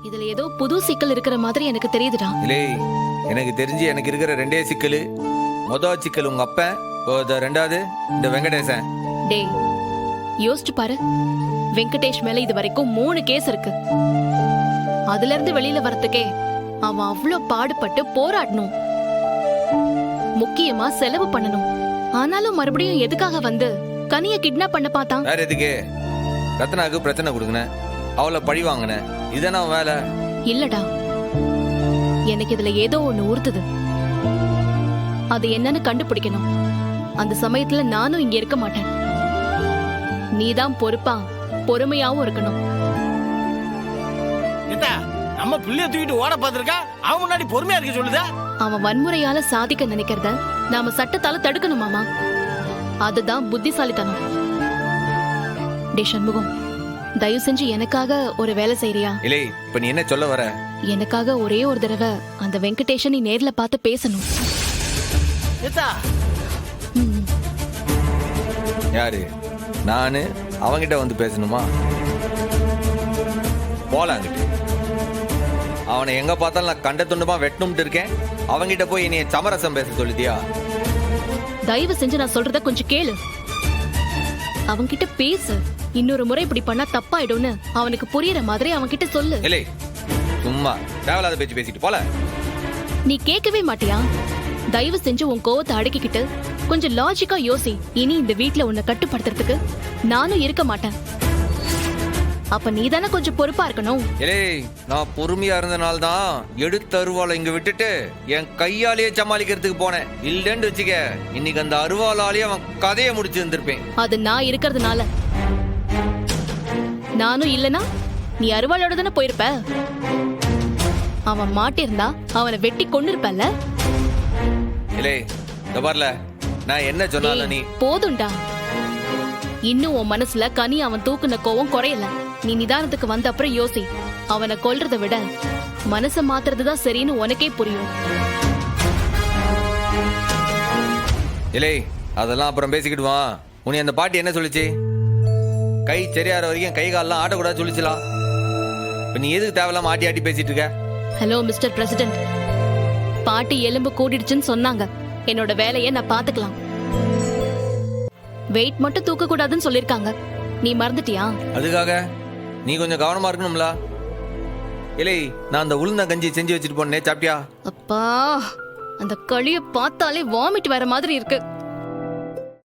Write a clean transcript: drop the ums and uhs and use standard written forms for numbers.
இதுல ஏதோ புது சிக்கல் இருக்கிற மாதிரி எனக்கு தெரியுதுடா. இல்லை, எனக்கு தெரிஞ்சு எனக்கு இருக்கிற ரெண்டே சிக்கல். மொதல் சிக்கல் உங்க அப்பன், ரெண்டாவது இந்த வெங்கடேசன். டேய், யோசிச்சு பாரு. வெங்கடேஷ் மேல இது வரைக்கும் 3 கேஸ் இருக்கு. அதுல இருந்து வெளியில வரதுக்கே அவன் அவ்வளவு பாடுபட்டு போராடணும், முக்கியமா செலவு பண்ணணும். ஆனாலும் மறுபடியும் எதுக்காக வந்து கனிய கிட்னாப் பண்ண பார்த்தான்? வேற எதுக்கு? ரத்னாக்கு பிரச்சனை கொடுக்கணும், அவளை பழி வாங்கின, இதுதானே அவன் வேலை. இல்லடா, எனக்கு இதுல ஏதோ ஒண்ணு ஊறுத்துது. அது என்னன்னு கண்டுபிடிக்கணும். அந்த சமயத்துல நானும் இங்க இருக்க மாட்டேன். நீதான் பொறுப்பா பொறுமையாவும் இருக்கணும். நம்ம பிள்ளைய தூக்கிட்டு ஓட பாத்துருக்கா, அவன் முன்னாடி பொறுமையா இருக்க சொல்லுதா? அவன் வன்முறையால சாதிக்க நினைக்கிறத நாம சட்டத்தால தடுக்கணும் மாமா. அதுதான் புத்திசாலித்தனம். டே சண்முகம், தயவு செஞ்சு எனக்காக ஒரு வேலை செய்யறியா? இல்லை, இப்ப நீ என்ன சொல்ல வர? எனக்காக ஒரே ஒரு தடவை அந்த வெங்கடேஷன் நீ நேர்ல பார்த்து பேசணும். ம். யாரு? நானு அவங்கிட்ட வந்து பேசணுமா? போலாங்கிட்டு. அவனை எங்க பார்த்தாலும் நான் கண்ட துண்டமா வெட்டணும்ட்டு இருக்கேன். அவங்கிட்ட போய் என்னைய சமரசம் பேச சொல்லிட்டியா? தயவு செஞ்சு நான் சொல்றத கொஞ்சம் கேளு. அவன்கிட்ட பேசு. இன்னொரு முறை இப்படி பண்ணா தப்பாயிடும்னு அவனுக்கு புரியற மாதிரி அவன்கிட்ட சொல்லு. இல்லை, சும்மா தேவையில்லாத பேச்சு பேசிட்டு போல. நீ கேட்கவே மாட்டியா? தயவு செஞ்சு உன் கோவத்தை அடக்கிக்கிட்டு கொஞ்சம் லாஜிக்கா யோசி. இனி இந்த வீட்ல உன்னை கட்டுப்படுத்துறதுக்கு நானும் இருக்க மாட்டேன். அப்ப நீ தானே கொஞ்சம் பொறுப்பா இருக்கணும். இல்லை, நான் பொறுமையா இருந்தனால்தான் எடுத்த அருவாளை இங்க விட்டுட்டு என் கையாலேயே சமாளிக்கிறதுக்கு போனேன். இல்லன்னு வச்சுக்க, இன்னைக்கு அந்த அருவாளாலேயே அவன் கதையை முடிச்சு இருந்திருப்பேன். அது நான் இருக்கிறதுனால. நானும் இல்லனா நீ அருவாளோட தானே போயிருப்ப. அவன் மாட்டிருந்தா அவனை வெட்டி கொண்டு இருப்பல்ல. இல்லை, இந்த பாருல, நான் என்ன சொன்னாலும் நீ போதும்டா. இன்னும் உன் மனசுல கனி அவன் தூக்குன கோவம் குறையல. நீ நிதானத்துக்கு வந்த அப்புறம் யோசி. அவனை கொல்றத விட மனச மாத்துறதுதான் சரின்னு உனக்கே புரியும். இல்லை, அதெல்லாம் அப்புறம் பேசிக்கிடுவான். உன்னை அந்த பாட்டி என்ன சொல்லிச்சு? கை சரியாற வரைக்கும் கை காலெல்லாம் ஆட்டக்கூடாது சொல்லிச்சுலாம். இப்ப நீ எதுக்கு தேவையில்லாம ஆட்டி ஆட்டி பேசிட்டு இருக்க? ஹலோ மிஸ்டர் பிரசிடென்ட், பாட்டி எலும்பு கூடிடுச்சுன்னு சொன்னாங்க. என்னோட வேலையை நான் பாத்துக்கலாம். வெயிட் மட்டும் தூக்க கூடாதுன்னு சொல்லிருக்காங்க. நீ மறந்துட்டியா? அதுக்காக நீ கொஞ்சம் கவனமா இருக்கணும்ல. இல்லை, நான் அந்த உளுந்த கஞ்சி செஞ்சு வச்சுட்டு போனேன், சாப்பிட்டியா? அப்பா, அந்த களிய பார்த்தாலே வாமிட் வர மாதிரி இருக்கு.